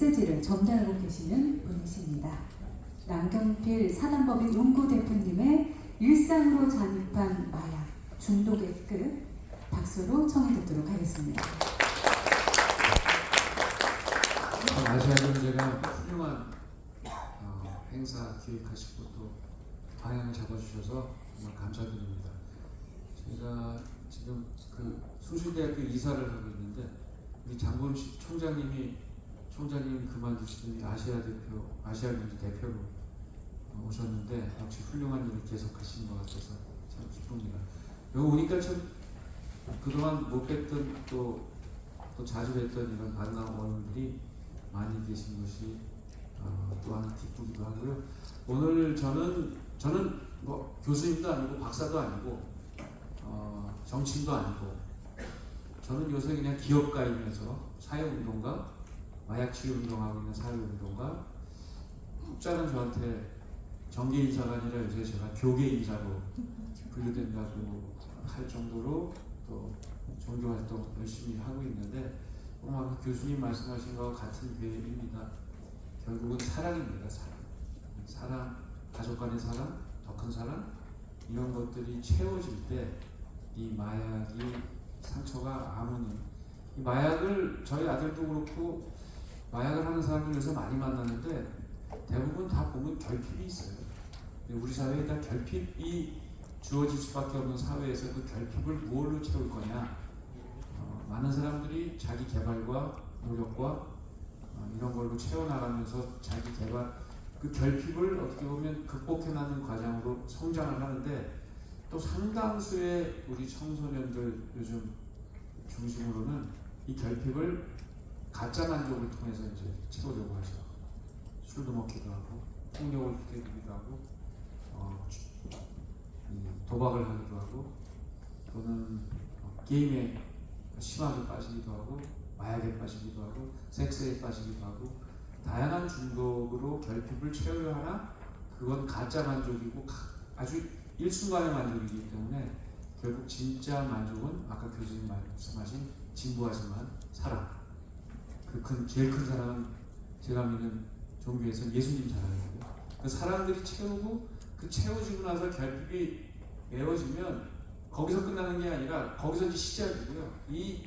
메시지를 전달하고 계시는 분이십니다. 남경필 사단법인 용구 대표님의 일상으로 잠입한 마약 중독의 끝 박수로 청해 듣도록 하겠습니다. 아시아경제가 훌륭한 행사 기획하시고 또 방향을 잡아주셔서 정말 감사드립니다. 제가 지금 그 숭실대학교 이사를 하고 있는데 우리 장범식 총장님 그만두시더니 아시아경제 대표로 오셨는데 역시 훌륭한 일을 계속하시는 것 같아서 참 기쁩니다. 여기 오니까 참 그동안 못 뵀던 또 자주 뵀던 이런 반가운 어른들이 많이 계신 것이 또한 기쁘기도 하고요. 오늘 저는 뭐 교수님도 아니고 박사도 아니고 정치인도 아니고 저는 요새 그냥 기업가이면서 사회운동가, 마약치유운동하고 있는 사회운동가, 훅자는 저한테 정계인사가 아니라 요새 제가 교계인사로 분류된다고 할 정도로 또 종교활동 열심히 하고 있는데 아까 교수님 말씀하신 것과 같은 교회입니다. 결국은 사랑입니다. 사랑, 가족 간의 사랑, 더 큰 사랑, 이런 것들이 채워질 때 이 마약이 상처가 아무니 이 마약을 저희 아들도 그렇고 마약을 하는 사람들 요새 많이 만나는데 대부분 다 보면 결핍이 있어요. 우리 사회에 다 결핍이 주어질 수밖에 없는 사회에서 그 결핍을 무엇로 채울 거냐. 많은 사람들이 자기 개발과 노력과 이런 걸로 채워나가면서 자기 개발, 그 결핍을 어떻게 보면 극복해나가는 과정으로 성장을 하는데 또 상당수의 우리 청소년들 요즘 중심으로는 이 결핍을 가짜 만족을 통해서 이제 채우려고 하죠. 술도 먹기도 하고 폭력을 부리기도 하고 도박을 하기도 하고 또는 게임에 심하게 빠지기도 하고 마약에 빠지기도 하고 섹스에 빠지기도 하고 다양한 중독으로 결핍을 채우려 하나 그건 가짜 만족이고 아주 일순간의 만족이기 때문에 결국 진짜 만족은 아까 교수님 말씀하신 진부하지만 사랑, 제일 큰 사랑은 제가 믿는 종교에서는 예수님 사랑이고요. 그 사랑들이 채우고 그 채워지고 나서 결핍이 메워지면 거기서 끝나는 게 아니라 거기서 이제 시작이고요. 이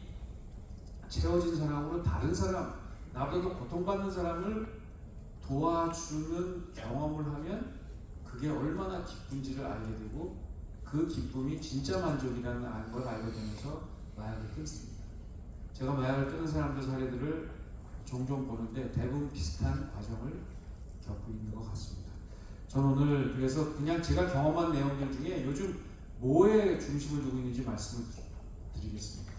채워진 사랑으로 다른 사람, 나보다 고통받는 사람을 도와주는 경험을 하면 그게 얼마나 기쁜지를 알게 되고 그 기쁨이 진짜 만족이라는 걸 알게 되면서 마약을 끊습니다. 제가 마약을 끊은 사람들 사례들을 종종 보는데 대부분 비슷한 과정을 겪고 있는 것 같습니다. 저는 오늘 그래서 그냥 제가 경험한 내용들 중에 요즘 뭐에 중심을 두고 있는지 말씀을 드리겠습니다.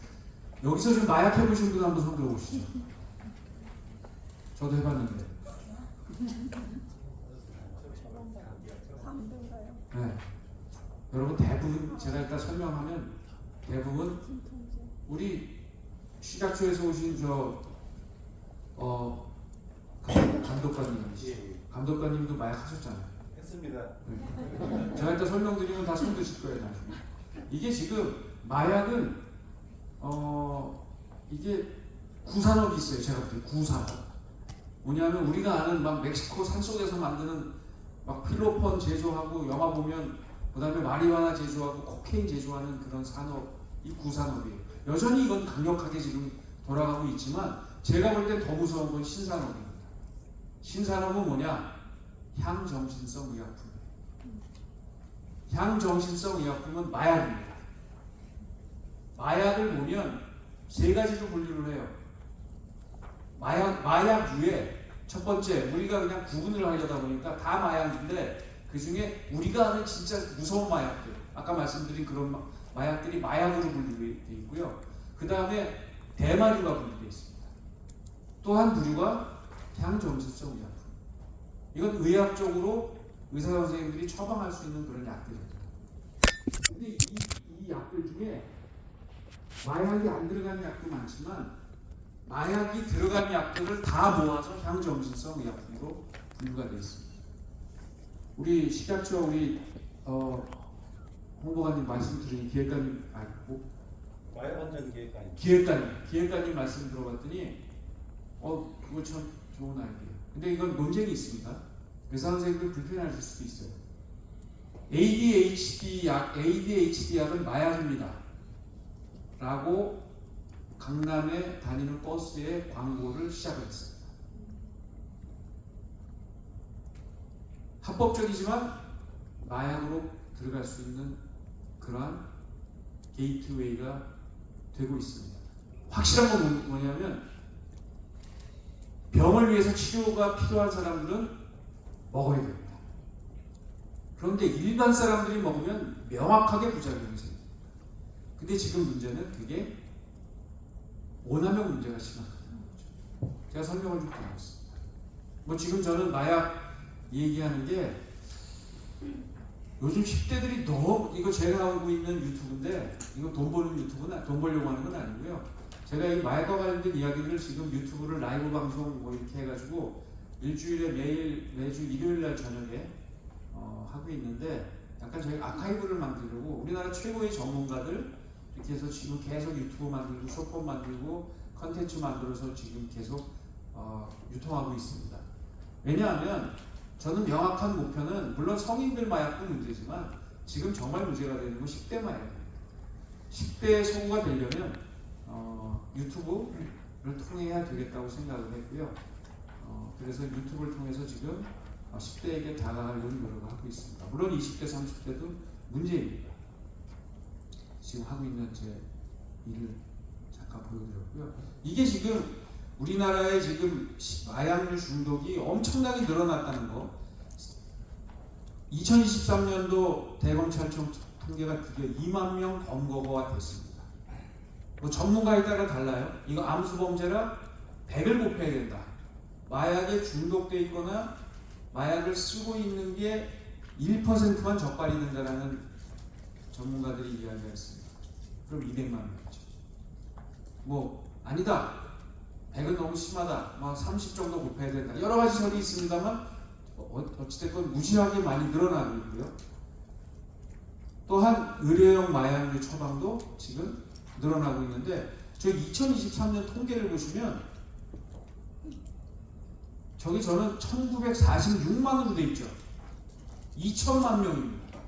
여기서 좀 마약 해보신 분 한번 손 들어보시죠. 저도 해봤는데. 네. 여러분 대부분 제가 일단 설명하면 대부분 우리 시작초에서 오신 감독관님도 마약 하셨잖아요. 했습니다. 네. 제가 일단 설명드리면 다 손 드실 거예요 나중에. 이게 지금 마약은 이게 구산업이 있어요. 제가 볼 때 구산업. 뭐냐면 우리가 아는 막 멕시코 산속에서 만드는 막 필로폰 제조하고 영화 보면 그다음에 마리화나 제조하고 코케인 제조하는 그런 산업이 구산업이에요. 여전히 이건 강력하게 지금 돌아가고 있지만 제가 볼 땐 더 무서운 건 신산업입니다. 신산업은 뭐냐? 향정신성 의약품. 향정신성 의약품은 마약입니다. 마약을 보면 세 가지로 분류를 해요. 마약류에 첫 번째 우리가 그냥 구분을 하려다 보니까 다 마약인데 그 중에 우리가 아는 진짜 무서운 마약들, 아까 말씀드린 그런 마약들이 마약으로 분류되어 있고요. 그 다음에 대마류가 분류되어 있습니다. 또 한 부류가 향정신성 의약품. 이건 의학적으로 의사 선생님들이 처방할 수 있는 그런 약들입니다. 근데 이 약들 중에 마약이 안 들어간 약도 많지만 마약이 들어간 약들을 다 모아서 향정신성 의약품으로 분류가 되어 있습니다. 우리 식약처 홍보관님 말씀드린 기획관님 마약 안전 기획관님. 기획관님 말씀 들어봤더니 그거 참 좋은 아이디어. 근데 이건 논쟁이 있습니다. 의사 선생님들 불편하실 수도 있어요. ADHD 약은 마약입니다. 라고 강남에 다니는 버스에 광고를 시작했습니다. 합법적이지만 마약으로 들어갈 수 있는 그러한 게이트웨이가 되고 있습니다. 확실한 건 뭐냐면 병을 위해서 치료가 필요한 사람들은 먹어야 됩니다. 그런데 일반 사람들이 먹으면 명확하게 부작용이 생깁니다. 근데 지금 문제는 그게 오남용 문제가 심각하다는 거죠. 제가 설명을 좀 드리겠습니다. 뭐 지금 저는 마약 얘기하는 게 요즘 10대들이 너무, 이거 제가 하고 있는 유튜브인데 이거 돈 버는 유튜브는 돈 벌려고 하는 건 아니고요. 제가 이 마약과 관련된 이야기를 지금 유튜브를 라이브 방송 뭐 이렇게 해가지고 일주일에 매주 일요일 날 저녁에 하고 있는데, 약간 저희가 아카이브를 만들려고 우리나라 최고의 전문가들 이렇게 해서 지금 계속 유튜브 만들고 쇼폼 만들고 컨텐츠 만들어서 지금 계속 유통하고 있습니다. 왜냐하면 저는 명확한 목표는, 물론 성인들 마약도 문제지만 지금 정말 문제가 되는 건 10대 마약입니다. 10대의 소구가 되려면 유튜브를 통해야 되겠다고 생각을 했고요. 그래서 유튜브를 통해서 지금 10대에게 다가가려는 노력을 하고 있습니다. 물론 20대, 30대도 문제입니다. 지금 하고 있는 제 일을 잠깐 보여드렸고요. 이게 지금 우리나라의 지금 마약류 중독이 엄청나게 늘어났다는 거. 2023년도 대검찰청 통계가 드디어 2만 명 검거가 됐습니다. 뭐 전문가에 따라 달라요. 이거 암수범죄라 100을 곱해야 된다. 마약에 중독돼 있거나 마약을 쓰고 있는 게 1%만 적발이 된다라는 전문가들이 이야기했습니다. 그럼 200만 명이죠. 뭐 아니다, 100은 너무 심하다, 막 30 정도 곱해야 된다, 여러 가지 설이 있습니다만 어찌됐건 무지하게 많이 늘어나고 있고요. 또한 의료용 마약류 처방도 지금 늘어나고 있는데, 저 2023년 통계를 보시면 저는 1946만으로 돼 있죠. 2천만 명입니다.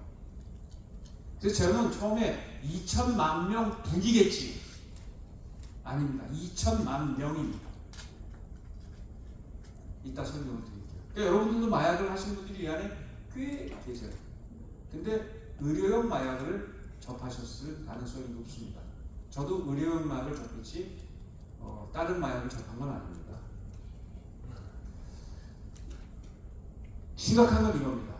그래서 저는 처음에 2천만 명 분이겠지. 아닙니다. 2천만 명입니다. 이따 설명을 드릴게요. 그러니까 여러분들도 마약을 하신 분들이 이 안에 꽤 계세요. 근데 의료용 마약을 접하셨을 가능성이 높습니다. 저도 의료용 마약을 접했지 다른 마약을 접한 건 아닙니다. 심각한 건 이겁니다.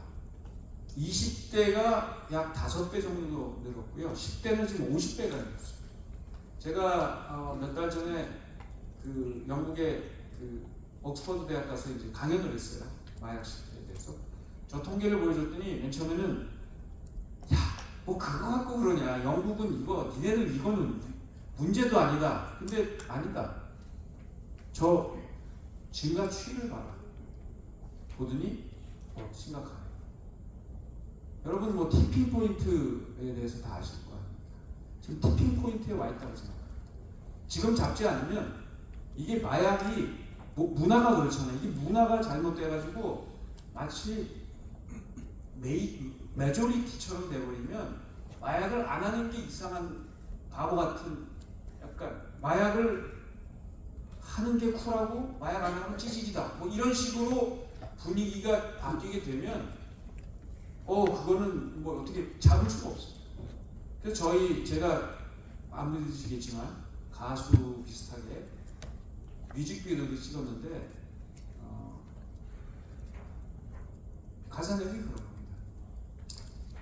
20대가 약 5배 정도 늘었고요. 10대는 지금 50배가 늘었어요. 제가 몇 달 전에 그 영국의 그 옥스퍼드 대학 가서 이제 강연을 했어요. 마약 실태에 대해서. 저 통계를 보여줬더니 맨 처음에는 뭐 그거 갖고 그러냐, 영국은 이거 니네들 이거는 문제도 아니다. 근데 아니다. 저 증가 추이를 봐라. 보더니 심각하네. 여러분 뭐 티핑 포인트에 대해서 다 아실 거예요. 지금 티핑 포인트에 와 있다고 생각합니다. 지금 잡지 않으면 이게 마약이 뭐 문화가 그렇잖아요. 이게 문화가 잘못돼가지고 마치 메조리티처럼 돼버리면 마약을 안 하는 게 이상한 바보 같은, 약간 마약을 하는 게 쿨하고 마약 안 하면 찌질이다, 뭐 이런 식으로 분위기가 바뀌게 되면 그거는 뭐 어떻게 잡을 수가 없어요. 그래서 제가 안 믿으시겠지만 가수 비슷하게 뮤직비디오도 찍었는데 가사 내용이 그런 겁니다.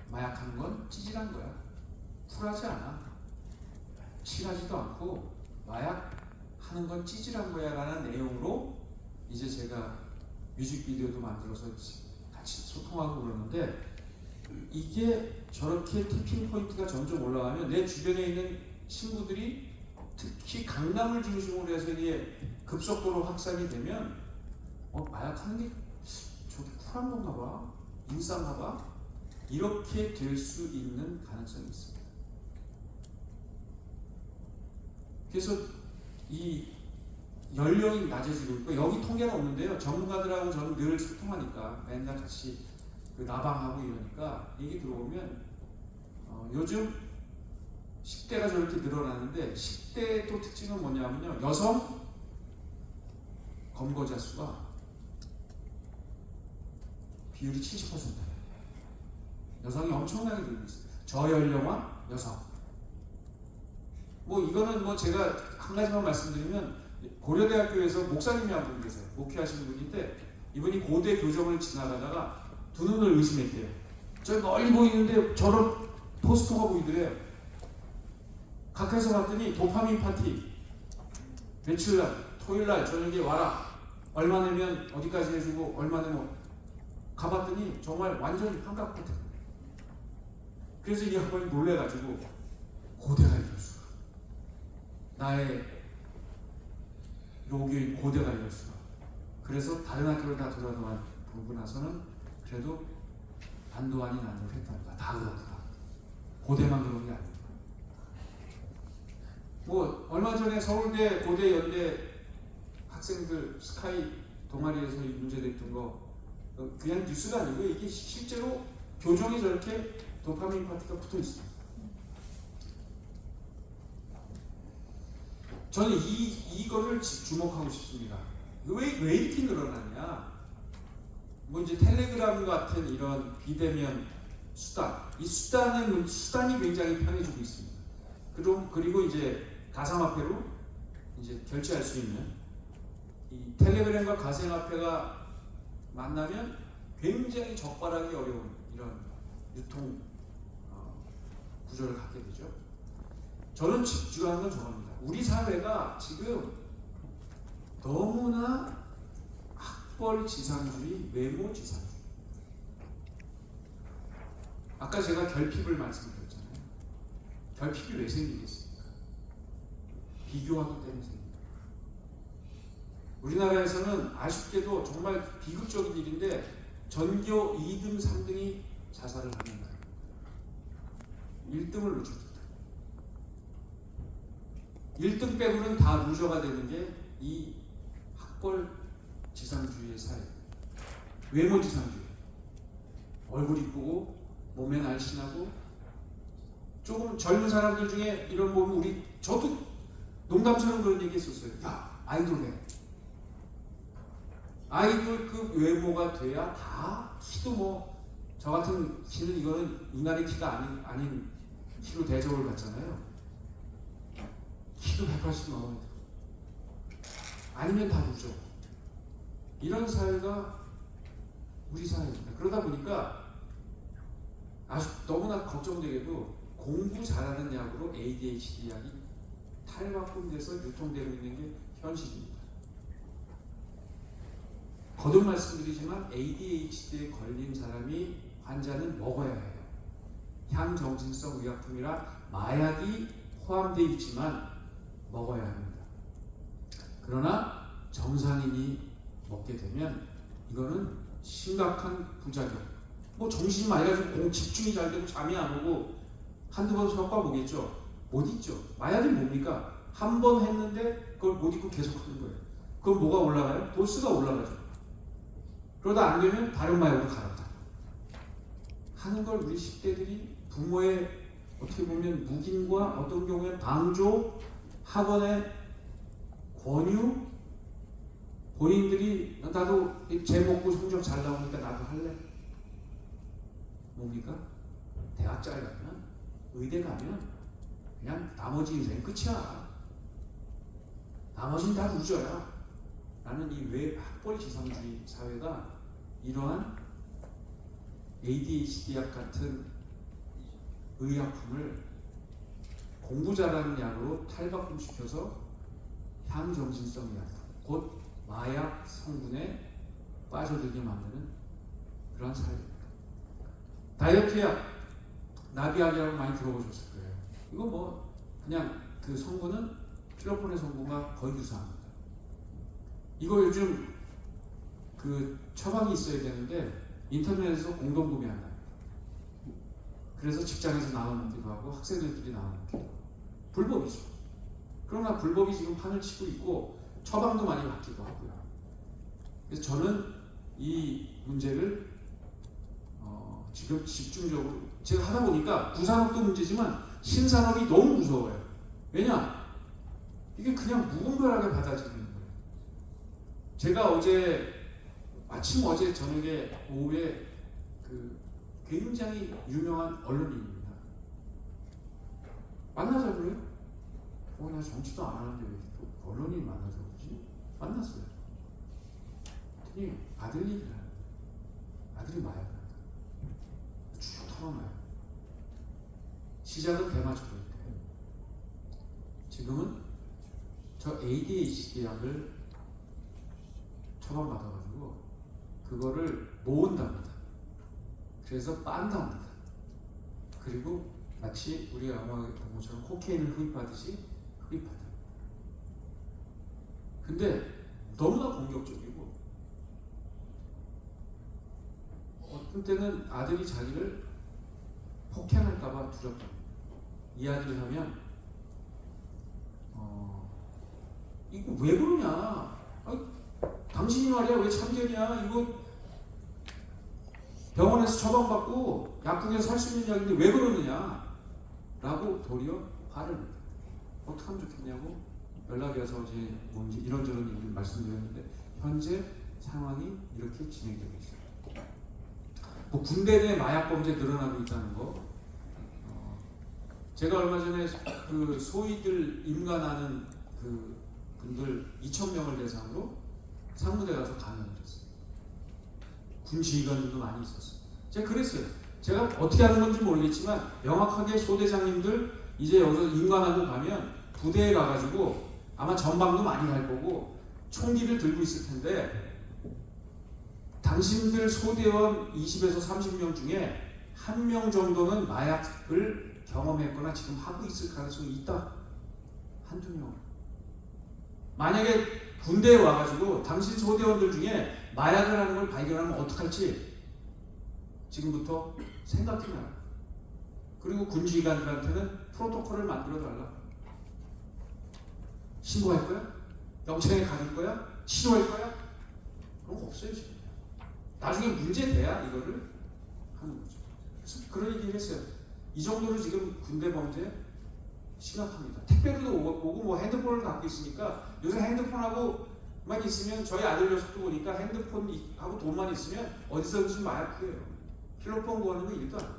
마약하는 건 찌질한 거야. 쿨하지 않아. 칠하지도 않고 마약 하는 건 찌질한 거야 라는 내용으로 이제 제가 뮤직비디오도 만들어서 같이 소통하고 그러는데, 이게 저렇게 티핑 포인트가 점점 올라가면 내 주변에 있는 친구들이 특히 강남을 중심으로 해서 이게 급속도로 확산이 되면 마약하는 게 저게 쿨한 건가 봐, 인싸인가 봐, 이렇게 될 수 있는 가능성이 있습니다. 그래서 이 연령이 낮아지고 있고 여기 통계는 없는데요. 전문가들하고 저는 늘 소통하니까 맨날 같이 그 라방하고 이러니까 얘기 들어보면 요즘 10대가 저렇게 늘어나는데 10대의 또 특징은 뭐냐면요. 여성 검거자 수가 비율이 70%예요. 여성이 엄청나게 늘고 있어요. 저연령화 여성. 뭐 이거는 뭐 제가 한 가지만 말씀드리면 고려대학교에서 목사님이 한 분 계세요. 목회하시는 분인데 이분이 고대 교정을 지나가다가 두 눈을 의심했대요. 저 멀리 보이는데 저런 포스터가 보이더래요. 가까이서 봤더니 도파민 파티 며칠날 토요일날 저녁에 와라. 얼마 내면 어디까지 해주고 얼마 내면 가봤더니 정말 완전히 한각 파티. 그래서 이 양반이 놀래가지고 고대가 이럴 수가. 나의 로기의 고대가 이럴 수가. 그래서 다른 학교를 다 돌아보고 나서는 그래도 반도안이 난다고 했답니다. 다 그렇다. 고대만 그런 게 아닙니다. 뭐 얼마 전에 서울대, 고대, 연대 학생들 스카이 동아리에서 이 문제됐던 거 그냥 뉴스가 아니고 이게 실제로 교정에 저렇게 도파민 파티가 붙어 있습니다. 저는 이거를 주목하고 싶습니다. 왜 이렇게 늘어나냐? 뭐 이제 텔레그램 같은 이런 비대면 수단, 이 수단이 굉장히 편해지고 있습니다. 그리고 이제 가상화폐로 이제 결제할 수 있는 이 텔레그램과 가상화폐가 만나면 굉장히 적발하기 어려운 이런 유통 구조를 갖게 되죠. 저는 집중하는 건 저겁니다. 우리 사회가 지금 너무나 학벌 지상주의, 외모 지상주의. 아까 제가 결핍을 말씀드렸잖아요. 결핍이 왜 생기겠습니까? 비교하기 때문에 생깁니다. 우리나라에서는 아쉽게도 정말 비극적인 일인데 전교 2등, 3등이 자살을 하는 거예요. 1등을 놓쳤다. 1등 빼고는 다 루저가 되는 게 이 학벌 지상주의의 사회. 외모 지상주의. 얼굴 이쁘고 몸에 날씬하고 조금 젊은 사람들 중에 이런 보면 저도 농담처럼 그런 얘기 했었어요. 야, 아이돌 해. 아이돌급 외모가 돼야 다 키도 뭐 저 같은 키는 이거는 인간의 키가 아닌 키로 대접을 받잖아요. 키도 180 넘어야 돼. 아니면 다 루저. 이런 사회가 우리 사회입니다. 그러다 보니까 아주 너무나 걱정되게도 공부 잘하는 약으로 ADHD 약이 탈바꿈돼서 유통되고 있는 게 현실입니다. 거듭 말씀드리지만 ADHD에 걸린 사람이 환자는 먹어야 해요. 향정신성 의약품이라 마약이 포함되어 있지만 먹어야 합니다. 그러나 정상인이 먹게 되면 이거는 심각한 부작용. 뭐 정신이 맑아지고 집중이 잘 되고 잠이 안 오고 한두 번 효과 보겠죠. 못 잊죠. 마약이 뭡니까? 한 번 했는데 그걸 못 잊고 계속 하는 거예요. 그럼 뭐가 올라가요? 도수가 올라가죠. 그러다 안 되면 다른 마약으로 갈아타 하는 걸 우리 10대들이 부모의 어떻게 보면 묵인과 어떤 경우에 방조, 학원의 권유, 본인들이 나도 제 먹고 성적 잘 나오니까 나도 할래. 뭡니까? 대학 잘 가면, 의대 가면 그냥 나머지 인생 끝이야. 나머지는 다 루저야. 라는 이 학벌 지상주의 사회가 이러한 ADHD약 같은 의약품을 공부 잘하는 약으로 탈바꿈시켜서 향정신성 약, 곧 마약 성분에 빠져들게 만드는 그런 사회입니다. 다이어트 약, 나비약이라고 많이 들어보셨을 거예요. 이거 뭐 그냥 그 성분은 필로폰의 성분과 거의 유사합니다. 이거 요즘 그 처방이 있어야 되는데 인터넷에서 공동 구매한다. 그래서 직장에서 나눠먹기도 하고 학생들끼리 나눠먹기도 하고 불법이죠. 그러나 불법이 지금 판을 치고 있고 처방도 많이 받기도 하고요. 그래서 저는 이 문제를 지금 집중적으로 제가 하다 보니까 구산업도 문제지만 신산업이 너무 무서워요. 왜냐? 이게 그냥 무분별하게 받아들이는 거예요. 제가 어제 저녁에 오후에 그 굉장히 유명한 언론인입니다. 만나자고요? 나 정치도 안 하는데 왜 또 언론인 만나자고 그러지? 만났어요. 그랬더니 아들 얘기를 하는 거예요. 아들이 마약을 한다. 쭉 털어놔요. 시작은 대마초로 했대요. 지금은 저 ADHD 약을 처방받아가지고 그거를 모은답니다. 그래서 빤답니다. 그리고 마치 우리가 영화에 본 것처럼 코케인을 흡입하듯이 흡입하다. 근데 너무나 공격적이고 어떤 때는 아들이 자기를 폭행할까봐 두렵다. 이야기를 하면 이거 왜 그러냐? 당신이 말이야 왜 참견이야? 이거 병원에서 처방받고 약국에서 살 수 있는 약인데 왜 그러느냐? 라고 도리어 화를 냅니다. 어떻게 하면 좋겠냐고 연락이 와서 어제 뭔지 이런저런 얘기를 말씀드렸는데 현재 상황이 이렇게 진행되고 있습니다. 뭐 군대 내 마약 범죄 늘어나고 있다는 거. 제가 얼마 전에 그 소위들 임관하는 그 분들 2,000명을 대상으로 상무대 가서 강연을 했어요. 군 지휘관들도 많이 있었어요. 제가 그랬어요. 제가 어떻게 하는 건지 모르겠지만 명확하게 소대장님들 이제 여기서 임관하고 가면 부대에 가가지고 아마 전방도 많이 갈 거고 총기를 들고 있을 텐데 당신들 소대원 20에서 30명 중에 한 명 정도는 마약을 경험했거나 지금 하고 있을 가능성이 있다. 한두 명. 만약에 군대에 와가지고 당신 소대원들 중에 마약을 하는 걸 발견하면 어떡할지 지금부터 생각해놔요. 그리고 군지휘관들한테는 프로토콜을 만들어달라. 신고할 거야? 영창에 가둘 거야? 치료할 거야? 그런 거 없어요 지금. 나중에 문제 돼야 이거를 하는 거죠. 그래서 그런 얘기를 했어요. 이 정도로 지금 군대 범죄 심각합니다. 택배로도 오고 뭐 핸드폰을 갖고 있으니까 요새 핸드폰하고만 있으면 저희 아들 녀석도 보니까 핸드폰하고 돈만 있으면 어디서든지 마약 구해요. 필로폰 구하는 거 일도 안 해요.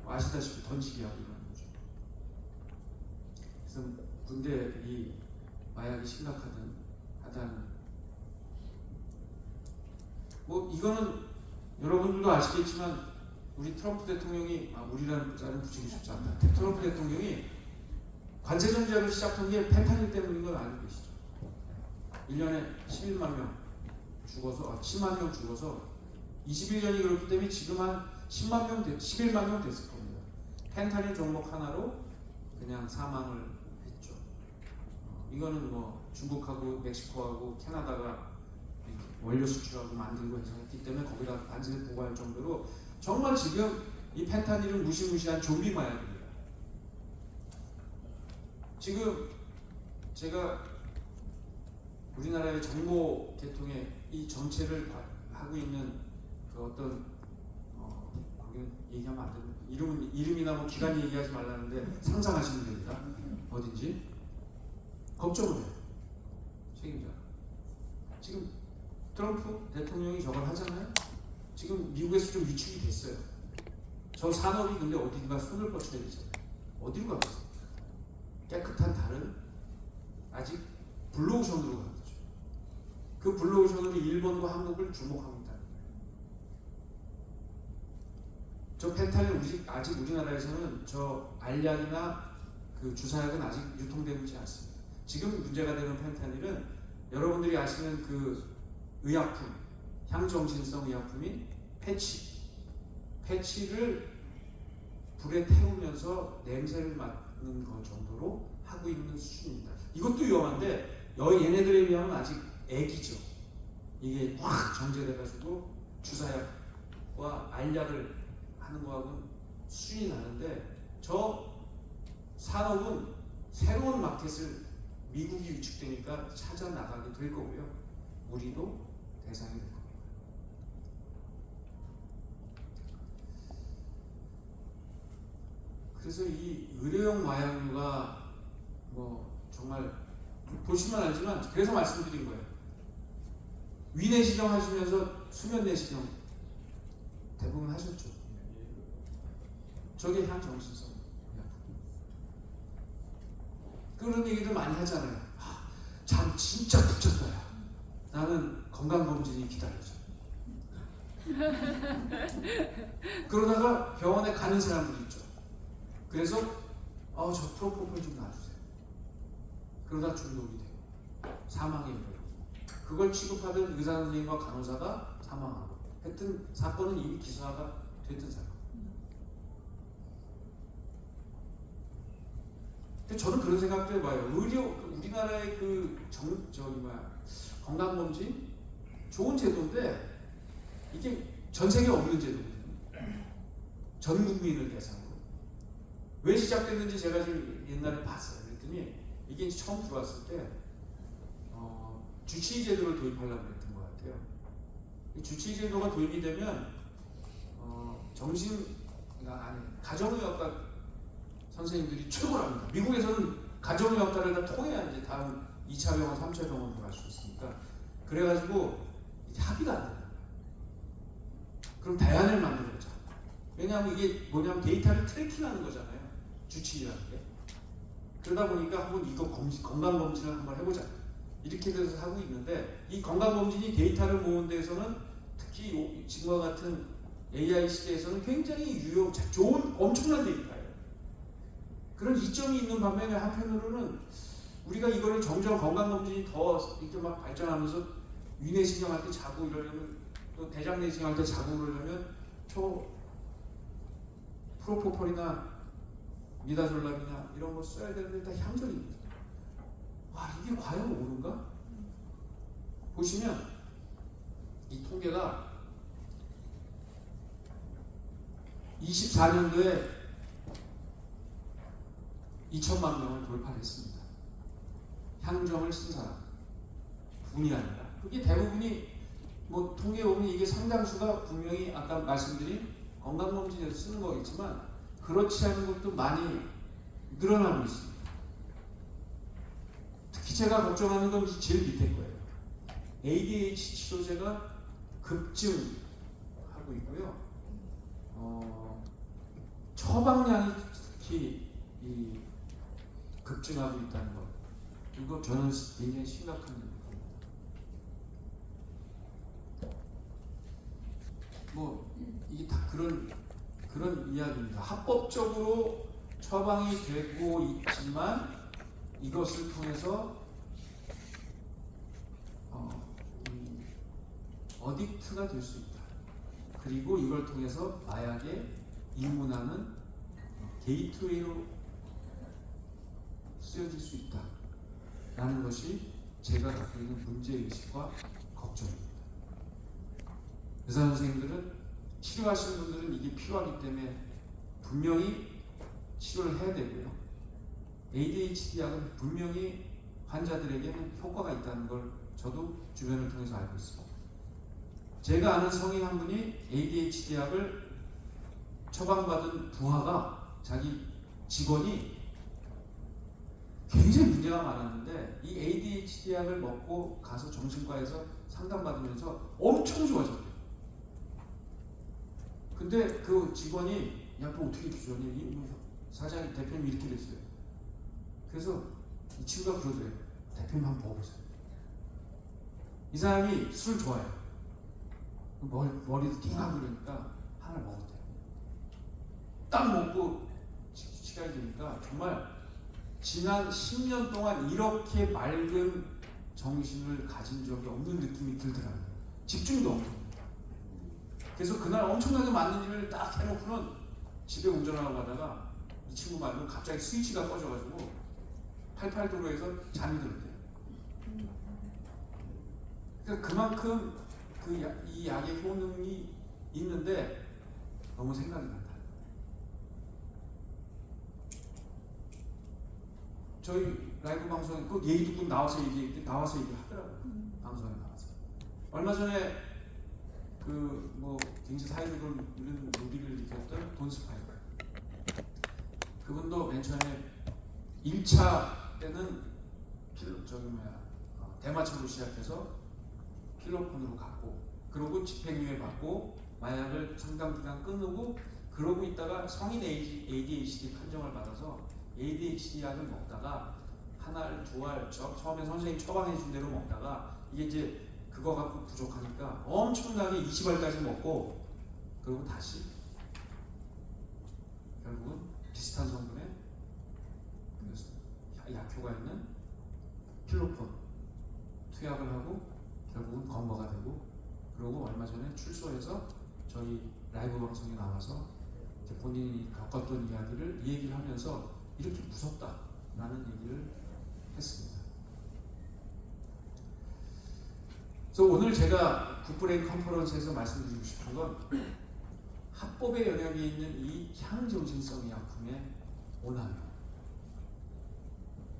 아시다시피 던지기 하고 이러는 거죠. 그래서 군대 이 마약이 심각하다는 뭐 이거는 여러분들도 아시겠지만 우리 트럼프 대통령이 우리라는 자는 붙이기 쉽지 않다. 트럼프 대통령이 관세 정책을 시작한 게 펜타닐 때문인 걸 알고 계시죠? 1년에 11만 명 죽어서 10만 명 죽어서 21년이 그렇기 때문에 지금 한 10만 명 11만 명 됐을 겁니다. 펜타닐 종목 하나로 그냥 사망을 했죠. 이거는 뭐 중국하고 멕시코하고 캐나다가 원료 수출하고 만들고 해서 했기 때문에 거기다 관세를 부과할 정도로 정말 지금 이 펜타닐은 무시무시한 좀비 마약입니다. 지금 제가 우리나라의 정보 계통의 이 정체를 하고 있는 그 어떤 거기는 얘기하면 안 되는 이름이나 뭐 기간 얘기하지 말라는데 상상하시면 됩니다. 어딘지 걱정을 해요. 책임자. 지금 트럼프 대통령이 저걸 하잖아요. 지금 미국에서 좀 위축이 됐어요. 저 산업이 근데 어딘가 손을 뻗쳐야 되잖아요. 어디로 가겠어요? 깨끗한 다른 아직 블루오션으로 가는 거죠. 그 블루오션으로 일본과 한국을 주목합니다. 저 펜타닐 아직 우리나라에서는 저 알약이나 그 주사약은 아직 유통되지 않습니다. 지금 문제가 되는 펜타닐은 여러분들이 아시는 그 의약품, 향정신성 의약품인 패치를 불에 태우면서 냄새를 맡는 것 정도로 하고 있는 수준입니다. 이것도 위험한데 얘네들에 비하면 아직 애기죠. 이게 확 정제돼가지고 주사약과 알약을 하는 거하고는 수준이 다른데 저 산업은 새로운 마켓을 미국이 위축되니까 찾아 나가게 될 거고요. 우리도 대상이 될 겁니다. 그래서 이 의료용 마약류가 뭐 정말 보시면 알지만 그래서 말씀드린 거예요. 위내시경 하시면서 수면내시경 대부분 하셨죠. 저게 향정신성 그런 얘기들 많이 하잖아요. 잠 진짜 푹 잤다. 나는 건강검진이 기다려져. 그러다가 병원에 가는 사람들이 있죠. 그래서 저 프로포폴 좀 놔주세요. 그러다 중독이 돼요. 사망에 이르고 그걸 취급하던 의사 선생님과 간호사가 사망하고 하여튼 사건은 이미 기소가 됐던 사건. 근데 저는 그런 생각도 해봐요. 우리나라의 건강검진 좋은 제도인데 이게 전 세계에 없는 제도거든요. 전 국민을 대상으로. 왜 시작됐는지 제가 좀 옛날에 봤어요. 그랬더니 이게 처음 들어왔을 때 주치의 제도를 도입하려고 했던 것 같아요. 이 주치의 제도가 도입이 되면 가정의학과 선생님들이 최고랍니다. 미국에서는 가정의학과를 다 통해야 이제 다음 2차 병원, 3차 병원으로 갈 수 있으니까 그래가지고 이게 합의가 안 돼요. 그럼 대안을 만들어보자. 왜냐하면 이게 뭐냐면 데이터를 트래킹하는 거잖아요. 주치의라는 게. 그러다 보니까 한번 이거 건강검진을 한번 해보자. 이렇게 돼서 하고 있는데 이 건강검진이 데이터를 모으는 데에서는 특히 지금과 같은 AI 시대에서는 굉장히 좋은 엄청난 데이터예요. 그런 이점이 있는 반면에 한편으로는 우리가 이거를 점점 건강검진이 더 이렇게 막 발전하면서 위내시경할 때 자고 이러려면 또 대장내시경할 때 자고 그러려면 프로포폴이나 미다졸람이나 이런 거 써야 되는데 다 향전입니다. 이게 과연 옳은가? 보시면 이 통계가 24년도에 2천만 명을 돌파했습니다. 향정을 쓴 사람 분이 아니라 그게 대부분이 뭐 통계 보면 이게 상당수가 분명히 아까 말씀드린 건강검진에서 쓰는 거겠지만 그렇지 않은 것도 많이 늘어나고 있습니다. 특히 제가 걱정하는 건 제일 밑에 거예요. ADHD 치료제가 급증하고 있고요. 처방량이 특히 급증하고 있다는 것. 이거 저는 굉장히 심각한 일입니다. 이게 다 그런 이야기입니다. 합법적으로 처방이 되고 있지만 이것을 통해서 어딕트가 될 수 있다. 그리고 이걸 통해서 마약에 입문하는 게이트웨이로 쓰여질 수 있다. 라는 것이 제가 갖고 있는 문제의식과 걱정입니다. 의사 선생님들은 치료하시는 분들은 이게 필요하기 때문에 분명히 치료를 해야 되고요. ADHD 약은 분명히 환자들에게는 효과가 있다는 걸 저도 주변을 통해서 알고 있습니다. 제가 아는 성인 한 분이 ADHD 약을 처방받은 부하가 자기 직원이 굉장히 문제가 많았는데 이 ADHD 약을 먹고 가서 정신과에서 상담받으면서 엄청 좋아졌대요. 근데 그 직원이 야 너 어떻게 이렇게 좋아하니? 사장 대표님 이렇게 됐어요. 그래서 이 친구가 그러더래요. 대표님 한번 먹어보세요. 이 사람이 술 좋아해요. 머리도 띵하고 그러니까 하나 먹었대요. 딱 먹고 시간이 되니까 정말 지난 10년 동안 이렇게 맑은 정신을 가진 적이 없는 느낌이 들더라고요. 집중도 엄청. 그래서 그날 엄청나게 많은 일을 딱 해놓고는 집에 운전하고 가다가 이 친구 말로 갑자기 스위치가 꺼져가지고 88도로에서 잠이 들었대요. 그러니까 그만큼 이 약의 효능이 있는데 너무 생각이 난다. 저희 라이브 방송에 꼭 얘기 듣고 나와서 얘기하더라고요. 방송에 나와서. 얼마 전에 그 뭐 굉장히 사회적으로 이런 논리를 일으켰던 돈 스파이크. 그분도 맨 처음에 1차 때는 대마초로 시작해서 필로폰으로 갔고, 그러고 집행유예 받고 마약을 상당 기간 끊고, 그러고 있다가 성인 ADHD 판정을 받아서 ADHD 약을 먹다가 한 알, 두 알, 처음에 선생님 처방해 준 대로 먹다가 이게 이제 그거 갖고 부족하니까 엄청나게 20알까지 먹고, 그리고 다시 결국은 비슷한 성분의 약효가 있는 필로폰 투약을 하고 결국은 검거가 되고, 그리고 얼마 전에 출소해서 저희 라이브 방송에 나와서 이제 본인이 겪었던 이야기를 이 얘기를 하면서 이렇게 무섭다라는 얘기를 했습니다. 그래서 오늘 제가 굿브레인 컨퍼런스에서 말씀드리고 싶은 건 합법의 영역에 있는 이 향정신성의 약품의 오남용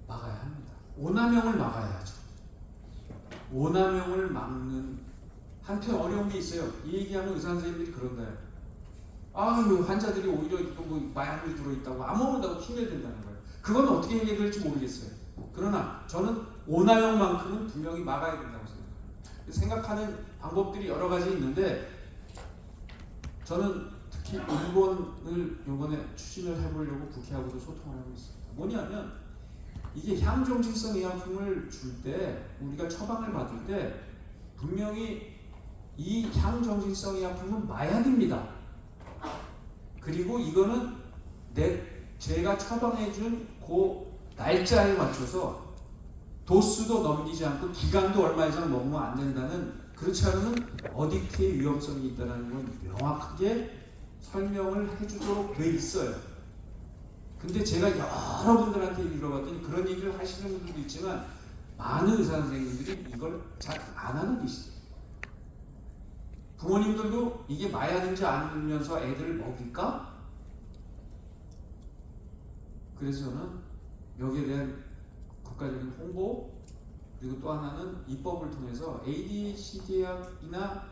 막아야 합니다. 오남용을 막아야죠. 오남용을 막는 한편 어려운 게 있어요. 이 얘기하면 의사 선생님들이 그런가요? 아유, 환자들이 오히려 뭐 마약이 들어있다고 안 먹는다고 핑계를 댄다는 거예요. 그건 어떻게 해결될지 모르겠어요. 그러나 저는 오남용만큼은 분명히 막아야 된다고 생각합니다. 생각하는 방법들이 여러 가지 있는데, 저는 특히 일본을 이번에 추진을 해보려고 국회하고도 소통을 하고 있습니다. 뭐냐면 이게 향정신성 의약품을 줄 때, 우리가 처방을 받을 때 분명히 이 향정신성 의약품은 마약입니다. 그리고 이거는 제가 처방해준 그 날짜에 맞춰서 도수도 넘기지 않고 기간도 얼마 이상 먹으면 안 된다는, 그렇지 않으면 어딕트의 위험성이 있다는 건 명확하게 설명을 해주도록 돼 있어요. 근데 제가 여러분들한테 읽어봤더니 그런 얘기를 하시는 분들도 있지만 많은 의사 선생님들이 이걸 잘 안 하는 계시죠. 부모님들도 이게 마약인지 알면서 애들을 먹일까? 그래서 저는 여기에 대한 국가적인 홍보, 그리고 또 하나는 입법을 통해서 ADHD 약이나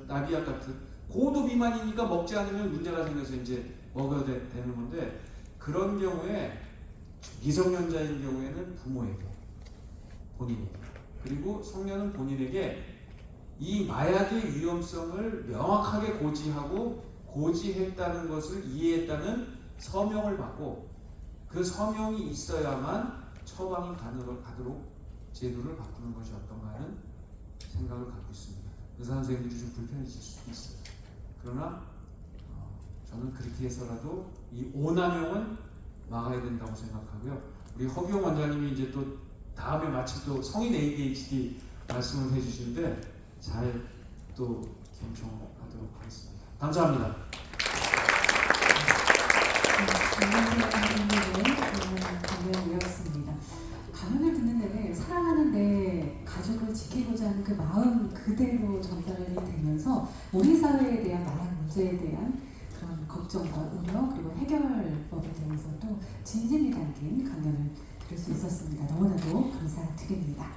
나비약 같은 고도 비만이니까 먹지 않으면 문제가 생겨서 이제 먹어야 되는 건데, 그런 경우에 미성년자인 경우에는 부모에게, 본인에게, 그리고 성년은 본인에게 이 마약의 위험성을 명확하게 고지하고 고지했다는 것을 이해했다는 서명을 받고, 그 서명이 있어야만 처방이 가도록 제도를 바꾸는 것이 어떤가 하는 생각을 갖고 있습니다. 의사 선생님들이 좀 불편해질 수도 있어요. 그러나 저는 그렇게 해서라도 이 오남용은 막아야 된다고 생각하고요. 우리 허기용 원장님이 이제 또 다음에 마침 또 성인 ADHD 말씀을 해주시는데 잘 또 경청하도록 하겠습니다. 감사합니다. 강연이었습니다. 강연을 듣는 내내 사랑하는데 가족을 지키고자 하는 그 마음 그대로 전달이 되면서 우리 사회에 대한 마약 문제에 대한 그런 걱정과 우려, 그리고 해결법에 대해서도 진심이 담긴 강연을 들을 수 있었습니다. 너무나도 감사드립니다.